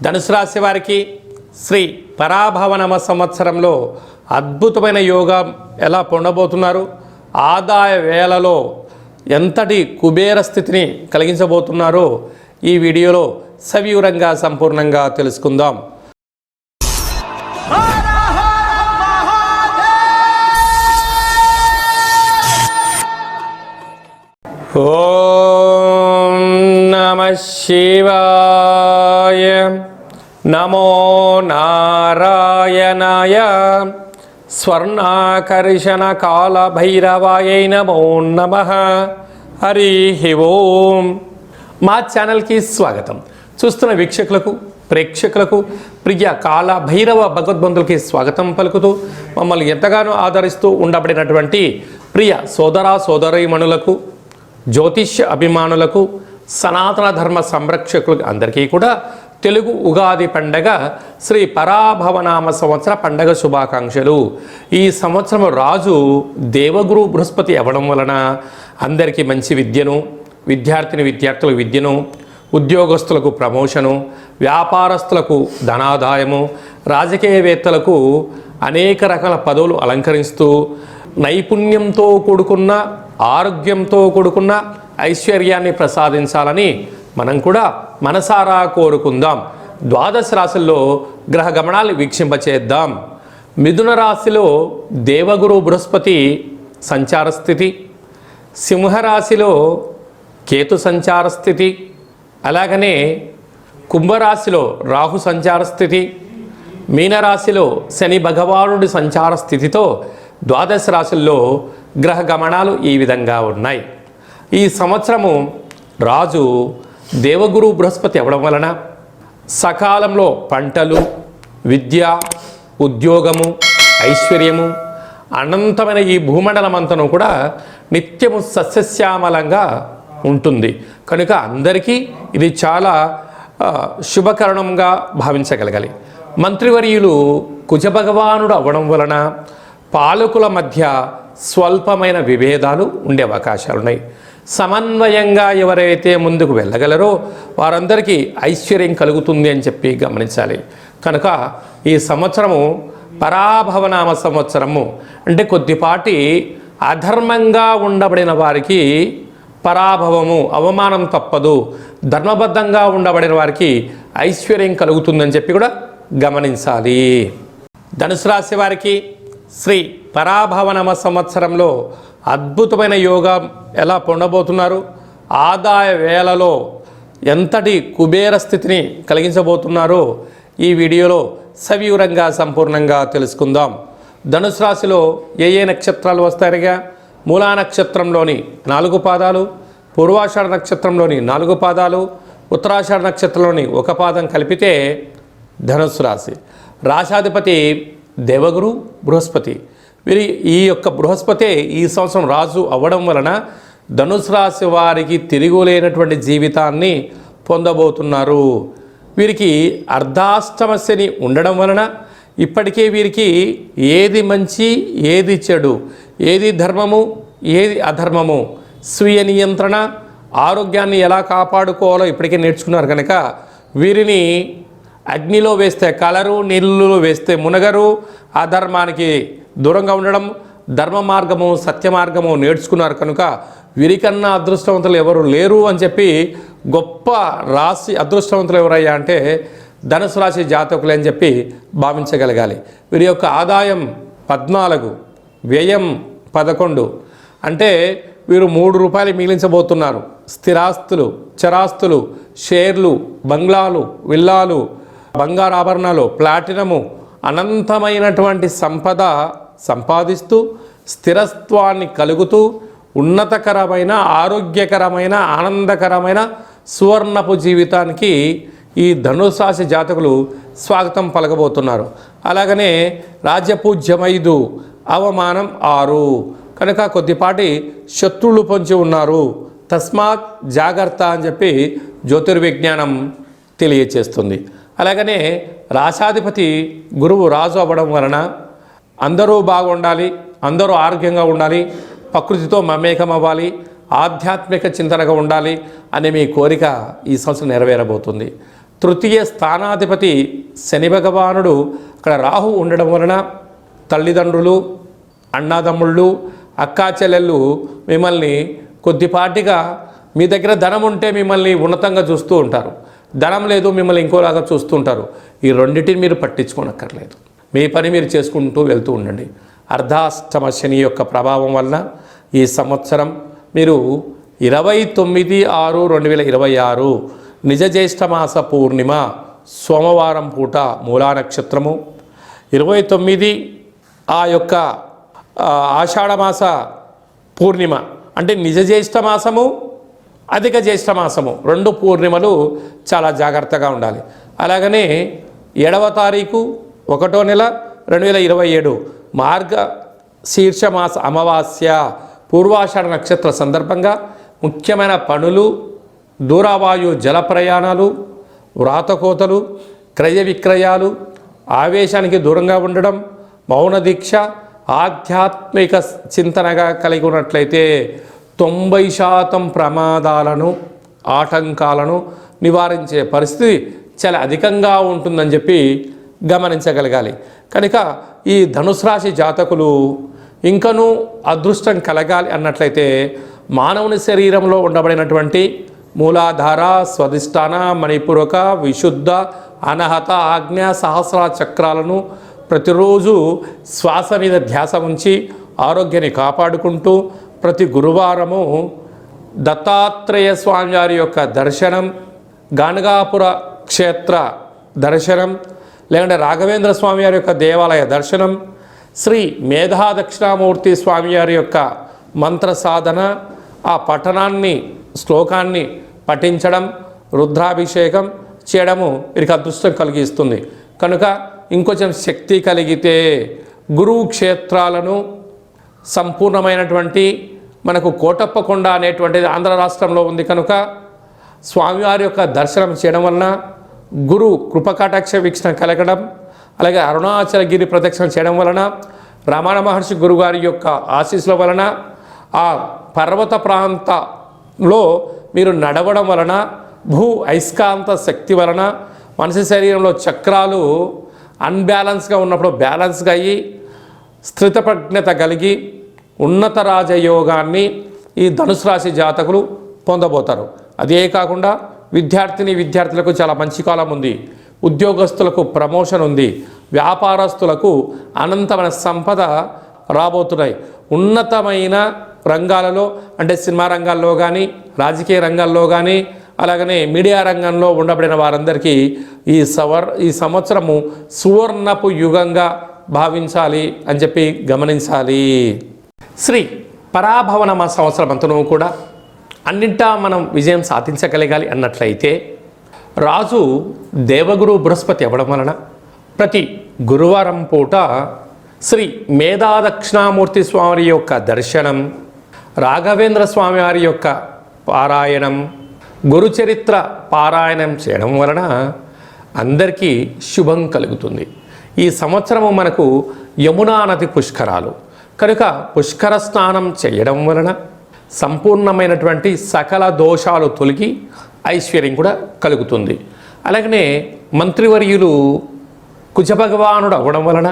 ధనుసు రాశి వారికి శ్రీ పరాభవనామ సంవత్సరంలో అద్భుతమైన యోగం ఎలా పొందబోతున్నారు, ఆదాయ వేళలో ఎంతటి కుబేర స్థితిని కలిగించబోతున్నారో ఈ వీడియోలో సవివరంగా సంపూర్ణంగా తెలుసుకుందాం. ఓం నమః శివాయ. నమో నారాయణాయ. స్వర్ణాకర్షణ కాల భైరవాయ నమో నమః. హరి ఓం. మా ఛానల్కి స్వాగతం. చూస్తున్న వీక్షకులకు, ప్రేక్షకులకు, ప్రియ కాల భైరవ భగవద్బంధులకి స్వాగతం పలుకుతూ మమ్మల్ని ఎంతగానో ఆదరిస్తూ ఉండబడినటువంటి ప్రియ సోదర సోదరీమణులకు, జ్యోతిష్య అభిమానులకు, సనాతన ధర్మ సంరక్షకులకు అందరికీ కూడా తెలుగు ఉగాది పండగ శ్రీ పరాభవనామ సంవత్సర పండగ శుభాకాంక్షలు. ఈ సంవత్సరం రాజు దేవగురు బృహస్పతి అవ్వడం వలన అందరికీ మంచి విద్యను, విద్యార్థులకు విద్యను, ఉద్యోగస్తులకు ప్రమోషను, వ్యాపారస్తులకు ధనాదాయము, రాజకీయవేత్తలకు అనేక రకాల పదవులు అలంకరిస్తూ నైపుణ్యంతో కూడుకున్న, ఆరోగ్యంతో కూడుకున్న ఐశ్వర్యాన్ని ప్రసాదించాలని మనం కూడా మనసారా కోరుకుందాం. ద్వాదశ రాశుల్లో గ్రహ గమనాలు వీక్షింపచేద్దాం. మిథున రాశిలో దేవగురు బృహస్పతి సంచార స్థితి, సింహరాశిలో కేతు సంచార స్థితి, అలాగనే కుంభరాశిలో రాహు సంచార స్థితి, మీనరాశిలో శని భగవానుడి సంచార స్థితితో ద్వాదశ రాశుల్లో గ్రహ గమనాలు ఈ విధంగా ఉన్నాయి. ఈ సంవత్సరము రాజు దేవగురు బృహస్పతి అవ్వడం వలన సకాలంలో పంటలు, విద్య, ఉద్యోగము, ఐశ్వర్యము, అనంతమైన ఈ భూమండలం అంతను కూడా నిత్యము సస్యశ్యామలంగా ఉంటుంది. కనుక అందరికీ ఇది చాలా శుభకరణంగా భావించగలగాలి. మంత్రివర్యులు కుజభగవానుడు అవ్వడం వలన పాలకుల మధ్య స్వల్పమైన విభేదాలు ఉండే అవకాశాలు ఉన్నాయి. సమన్వయంగా ఎవరైతే ముందుకు వెళ్ళగలరో వారందరికీ ఐశ్వర్యం కలుగుతుంది అని చెప్పి గమనించాలి. కనుక ఈ సంవత్సరము పరాభవనామ సంవత్సరము అంటే కొద్దిపాటి అధర్మంగా ఉండబడిన వారికి పరాభవము, అవమానం తప్పదు. ధర్మబద్ధంగా ఉండబడిన వారికి ఐశ్వర్యం కలుగుతుందని చెప్పి కూడా గమనించాలి. ధనుసు రాశి వారికి శ్రీ పరాభవనామ సంవత్సరంలో అద్భుతమైన యోగం ఎలా పొందబోతున్నారు, ఆదాయ వేళలో ఎంతటి కుబేర స్థితిని కలిగించబోతున్నారో ఈ వీడియోలో సవివరంగా సంపూర్ణంగా తెలుసుకుందాం. ధనుసు రాశిలో ఏ నక్షత్రాలు వస్తాయిగా? మూలా నక్షత్రంలోని 4 పాదాలు, పూర్వాషాఢ నక్షత్రంలోని 4 పాదాలు, ఉత్తరాషాఢ నక్షత్రంలోని 1 పాదం కలిపితే ధనుసు రాశి. రాశాధిపతి దేవగురు బృహస్పతి. వీరి ఈ యొక్క బృహస్పతి ఈ సంవత్సరం రాజు అవ్వడం వలన ధనుసు రాశి వారికి తిరుగులేనటువంటి జీవితాన్ని పొందబోతున్నారు. వీరికి అర్ధాష్టమ శని ఉండడం వలన ఇప్పటికే వీరికి ఏది మంచి, ఏది చెడు, ఏది ధర్మము, ఏది అధర్మము, స్వీయ నియంత్రణ, ఆరోగ్యాన్ని ఎలా కాపాడుకోవాలో ఇప్పటికే నేర్చుకున్నారు. కనుక వీరిని అగ్నిలో వేస్తే కలరు, నీళ్ళలో వేస్తే మునగరు. అధర్మానికి దూరంగా ఉండడం, ధర్మ మార్గము, సత్య మార్గము నేర్చుకున్నారు. కనుక వీరికన్నా అదృష్టవంతులు ఎవరు లేరు అని చెప్పి గొప్ప రాశి అదృష్టవంతులు ఎవరయ్యా అంటే ధనుసు రాశి జాతకులే అని చెప్పి భావించగలగాలి. వీరి యొక్క ఆదాయం 14, వ్యయం 11. అంటే వీరు 3 రూపాయలు మిగిలించబోతున్నారు. స్థిరాస్తులు, చరాస్తులు, షేర్లు, బంగ్లాలు, విల్లాలు, బంగారు ఆభరణాలు, ప్లాటినము, అనంతమైనటువంటి సంపద సంపాదిస్తూ స్థిరత్వాన్ని కలుగుతూ ఉన్నతకరమైన, ఆరోగ్యకరమైన, ఆనందకరమైన సువర్ణపు జీవితానికి ఈ ధనుసు రాశి జాతకులు స్వాగతం పలకబోతున్నారు. అలాగనే రాజ్యపూజ్యం 5, అవమానం 6. కనుక కొద్దిపాటి శత్రువులు పొంచి ఉన్నారు. తస్మాత్ జాగ్రత్త అని చెప్పి జ్యోతిర్విజ్ఞానం తెలియచేస్తుంది. అలాగనే రాశాధిపతి గురువు రాజు అవ్వడం వలన అందరూ బాగుండాలి, అందరూ ఆరోగ్యంగా ఉండాలి, ప్రకృతితో మమేకం అవ్వాలి, ఆధ్యాత్మిక చింతనగా ఉండాలి అనే మీ కోరిక ఈ సంవత్సరం నెరవేరబోతుంది. తృతీయ స్థానాధిపతి శని భగవానుడు అక్కడ రాహు ఉండడం వలన తల్లిదండ్రులు, అన్నాదమ్ముళ్ళు, అక్కా చెల్లెళ్ళు మిమ్మల్ని కొద్దిపాటిగా మీ దగ్గర ధనం ఉంటే మిమ్మల్ని ఉన్నతంగా చూస్తూ ఉంటారు, ధనం లేదు మిమ్మల్ని ఇంకోలాగా చూస్తూ ఉంటారు. ఈ రెండింటిని మీరు పట్టించుకోనక్కర్లేదు. మీ పని మీరు చేసుకుంటూ వెళ్తూ ఉండండి. అర్ధాష్టమ శని యొక్క ప్రభావం వలన ఈ సంవత్సరం మీరు 29/6/2026 నిజ జ్యేష్ఠమాస పూర్ణిమ సోమవారం పూట మూలా నక్షత్రము, 29 ఆ యొక్క ఆషాఢమాస పూర్ణిమ అంటే నిజ జ్యేష్ఠమాసము, అధిక జ్యేష్ఠమాసము, 2 పూర్ణిమలు చాలా జాగ్రత్తగా ఉండాలి. అలాగనే 7వ తారీఖు 1వ నెల 2027 మార్గ శీర్షమాస అమావాస్య పూర్వాషాఢ నక్షత్ర సందర్భంగా ముఖ్యమైన పనులు, దూరవాయు జల ప్రయాణాలు, వ్రాతకోతలు, క్రయ విక్రయాలు, ఆవేశానికి దూరంగా ఉండడం, మౌన దీక్ష, ఆధ్యాత్మిక చింతనగా కలిగి ఉన్నట్లయితే 90% ప్రమాదాలను, ఆటంకాలను నివారించే పరిస్థితి చాలా అధికంగా ఉంటుందని చెప్పి గమనించగలగాలి. కనుక ఈ ధనుసు రాశి జాతకులు ఇంకనూ అదృష్టం కలగాలి అన్నట్లయితే మానవుని శరీరంలో ఉండబడినటువంటి మూలాధార, స్వధిష్టాన, మణిపూరక, విశుద్ధ, అనహత, ఆజ్ఞ, సహస్ర చక్రాలను ప్రతిరోజు శ్వాస మీద ధ్యాస ఉంచి ఆరోగ్యాన్ని కాపాడుకుంటూ ప్రతి గురువారము దత్తాత్రేయ స్వామి వారి యొక్క దర్శనం, గానగాపుర క్షేత్ర దర్శనం, లేకుంటే రాఘవేంద్ర స్వామి వారి యొక్క దేవాలయ దర్శనం, శ్రీ మేధా దక్షిణామూర్తి స్వామి వారి యొక్క మంత్ర సాధన, ఆ పఠనాన్ని, శ్లోకాన్ని పఠించడం, రుద్రాభిషేకం చేయడము వీరికి అదృష్టం కలిగిస్తుంది. కనుక ఇంకొంచెం శక్తి కలిగితే గురువు క్షేత్రాలను సంపూర్ణమైనటువంటి మనకు కోటప్పకొండ అనేటువంటిది ఆంధ్ర రాష్ట్రంలో ఉంది కనుక స్వామివారి యొక్క దర్శనం చేయడం వలన గురు కృపకటాక్ష వీక్షణ కలగడం, అలాగే అరుణాచలగిరి ప్రదక్షిణ చేయడం వలన రమణ మహర్షి గురుగారి యొక్క ఆశీస్సుల వలన ఆ పర్వత ప్రాంతంలో మీరు నడవడం వలన భూ అయస్కాంత శక్తి వలన మనిషి శరీరంలో చక్రాలు అన్బ్యాలెన్స్గా ఉన్నప్పుడు బ్యాలెన్స్గా అయ్యి స్థితప్రజ్ఞత కలిగి ఉన్నత రాజయోగాన్ని ఈ ధనుసు రాశి జాతకులు పొందబోతారు. అదే కాకుండా విద్యార్థులకు చాలా మంచి కాలం ఉంది, ఉద్యోగస్తులకు ప్రమోషన్ ఉంది, వ్యాపారస్తులకు అనంతమైన సంపద రాబోతున్నాయి. ఉన్నతమైన రంగాలలో అంటే సినిమా రంగాల్లో కానీ, రాజకీయ రంగాల్లో కానీ, అలాగనే మీడియా రంగంలో ఉండబడిన వారందరికీ ఈ సంవత్సరము సువర్ణపు యుగంగా భావించాలి అని చెప్పి గమనించాలి. శ్రీ పరాభవనామ సంవత్సరం అంతనూ కూడా అన్నింటా మనం విజయం సాధించగలగాలి అన్నట్లయితే రాజు దేవగురు బృహస్పతి అవ్వడం వలన ప్రతి గురువారం పూట శ్రీ మేధా దక్షిణామూర్తి స్వామి యొక్క దర్శనం, రాఘవేంద్ర స్వామి వారి యొక్క పారాయణం, గురుచరిత్ర పారాయణం చేయడం వలన అందరికీ శుభం కలుగుతుంది. ఈ సంవత్సరము మనకు యమునా నది పుష్కరాలు కనుక పుష్కర స్నానం చేయడం వలన సంపూర్ణమైనటువంటి సకల దోషాలు తొలగి ఐశ్వర్యం కూడా కలుగుతుంది. అలాగనే మంత్రివర్యులు కుజభగవానుడు అవ్వడం వలన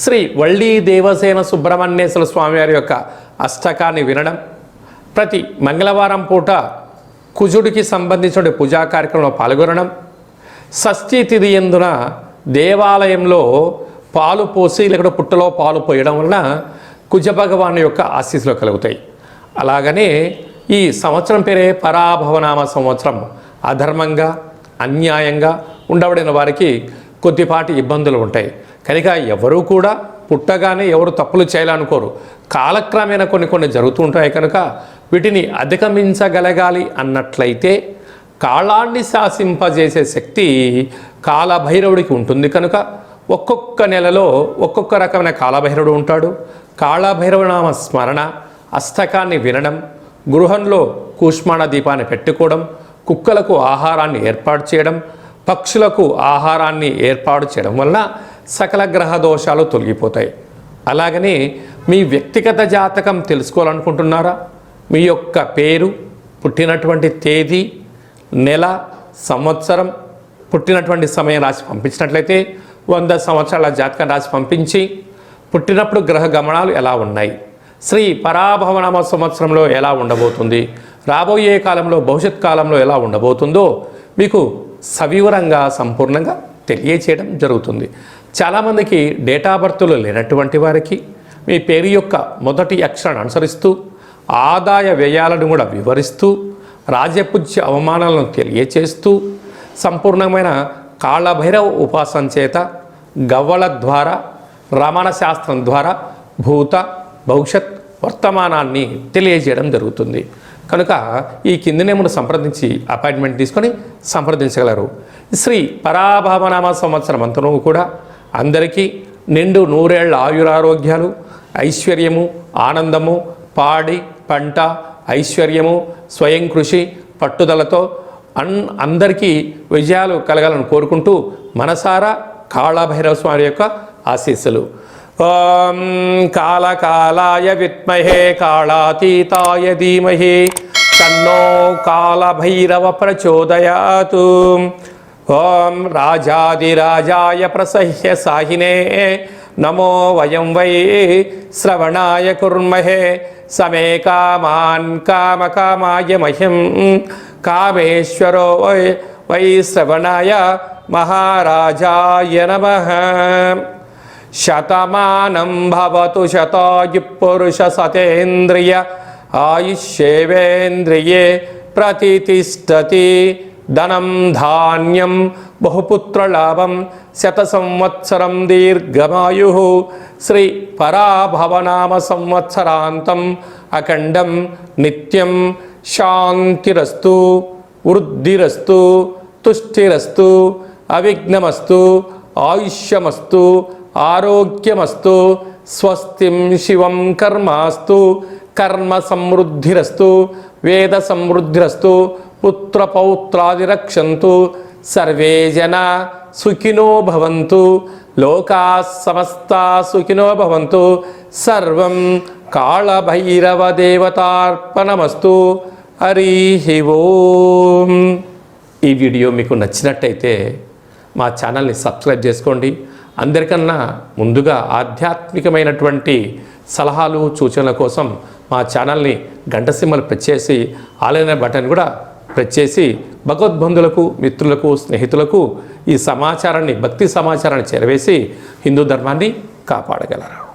శ్రీ వళ్ళీ దేవసేన సుబ్రహ్మణ్యేశ్వర స్వామివారి యొక్క అష్టకాన్ని వినడం, ప్రతి మంగళవారం పూట కుజుడికి సంబంధించిన పూజా కార్యక్రమంలో పాల్గొనడం, షష్ఠీ తిథి యందున దేవాలయంలో పాలు పోసి లేకపోతే పుట్టలో పాలు పోయడం వలన కుజభగవాను యొక్క ఆశీస్సులు కలుగుతాయి. అలాగనే ఈ సంవత్సరం పేరే పరాభవనామ సంవత్సరం. అధర్మంగా, అన్యాయంగా ఉండబడిన వారికి కొద్దిపాటి ఇబ్బందులు ఉంటాయి. కనుక ఎవరు కూడా పుట్టగానే ఎవరు తప్పులు చేయాలనుకోరు. కాలక్రమేణా కొన్ని జరుగుతూ ఉంటాయి కనుక వీటిని అధిగమించగలగాలి అన్నట్లయితే కాలాన్ని శాసింపజేసే శక్తి కాలభైరవుడికి ఉంటుంది కనుక ఒక్కొక్క నెలలో ఒక్కొక్క రకమైన కాలభైరవుడు ఉంటాడు. కాళభైరవనామ స్మరణ, అష్టకాన్ని వినడం, గృహంలో కూష్మాణ దీపాన్ని పెట్టుకోవడం, కుక్కలకు ఆహారాన్ని ఏర్పాటు చేయడం, పక్షులకు ఆహారాన్ని ఏర్పాటు చేయడం వలన సకల గ్రహ దోషాలు తొలగిపోతాయి. అలాగనే మీ వ్యక్తిగత జాతకం తెలుసుకోవాలనుకుంటున్నారా? మీ యొక్క పేరు, పుట్టినటువంటి తేదీ, నెల, సంవత్సరం, పుట్టినటువంటి సమయం రాసి పంపించినట్లయితే 100 సంవత్సరాల జాతకం రాసి పంపించి పుట్టినప్పుడు గ్రహ గమనాలు ఎలా ఉన్నాయి, శ్రీ పరాభవనామ సంవత్సరంలో ఎలా ఉండబోతుంది, రాబోయే కాలంలో భవిష్యత్ కాలంలో ఎలా ఉండబోతుందో మీకు సవివరంగా సంపూర్ణంగా తెలియచేయడం జరుగుతుంది. చాలామందికి డేటా బర్త్లు లేనటువంటి వారికి మీ పేరు యొక్క మొదటి అక్షరాన్ని అనుసరిస్తూ ఆదాయ వ్యయాలను కూడా వివరిస్తూ రాజపూజ్య అవమానాలను తెలియచేస్తూ సంపూర్ణమైన కాళభైరవ ఉపాసన చేత గవ్వల ద్వారా రమణ శాస్త్రం ద్వారా భూత భవిష్యత్ వర్తమానాన్ని తెలియజేయడం జరుగుతుంది. కనుక ఈ కింది నేమును సంప్రదించి అపాయింట్మెంట్ తీసుకొని సంప్రదించగలరు. శ్రీ పరాభవనామ సంవత్సరం అంతనూ కూడా అందరికీ నిండు 100 ఏళ్ల ఆయురారోగ్యాలు, ఐశ్వర్యము, ఆనందము, పాడి పంట, ఐశ్వర్యము, స్వయం కృషి, పట్టుదలతో అందరికీ విజయాలు కలగాలని కోరుకుంటూ మనసారా కాళభైరవ స్వామి యొక్క ఆశీస్సులు. ఓం కాళకాలాయ విద్మహే కాళాతీతాయ ధీమహి తన్నో కాళభైరవ ప్రచోదయాత్. ఓం రాజాదిరాజాయ ప్రసహ్య సాహినే నమో వయం వై శ్రవణాయ కుర్మహే సమే కామాన్ కామకామాయ మహ్యం కామేశ్వరో వై శ్రవణాయ మహారాజాయ నమః. శతమానం భవతు శతాయు పురుష సతేంద్రియ ఆయుష్యేవేంద్రియే ప్రతితిష్టతి. ధనం ధాన్యం బహుపుత్రలాభం శత సంవత్సరం దీర్ఘమాయు. శ్రీ పరాభవనామ సంవత్సరాంతం అఖండం నిత్యం శాంతిరస్తు వృద్ధిరస్తు తుష్టిరస్తు అవిఘ్నమస్తు ఆయుష్యమస్తు ఆరోగ్యమస్తు స్వస్తిం శివం కర్మాస్తు కర్మ సమృద్ధిరస్తు వేద సమృద్ధిరస్తు పుత్రపౌత్రాదిరక్షంతు సర్వే జనా సుఖినో భవంతు లోకా సమస్తా సుఖినో భవంతు. సర్వం కాళభైరవ దేవతార్పణమస్తు. హరి ఓం. ఈ వీడియో మీకు నచ్చినట్టయితే మా ఛానల్ని సబ్స్క్రైబ్ చేసుకోండి. అందరికన్నా ముందుగా ఆధ్యాత్మికమైనటువంటి సలహాలు సూచనల కోసం మా ఛానల్ని గంట సింబల్ ప్రెస్ చేసి ఆలైన బటన్ కూడా ప్రెస్ చేసి భగవద్బంధులకు, మిత్రులకు, స్నేహితులకు ఈ సమాచారాన్ని, భక్తి సమాచారాన్ని చేరవేసి హిందూ ధర్మాన్ని కాపాడగలరు.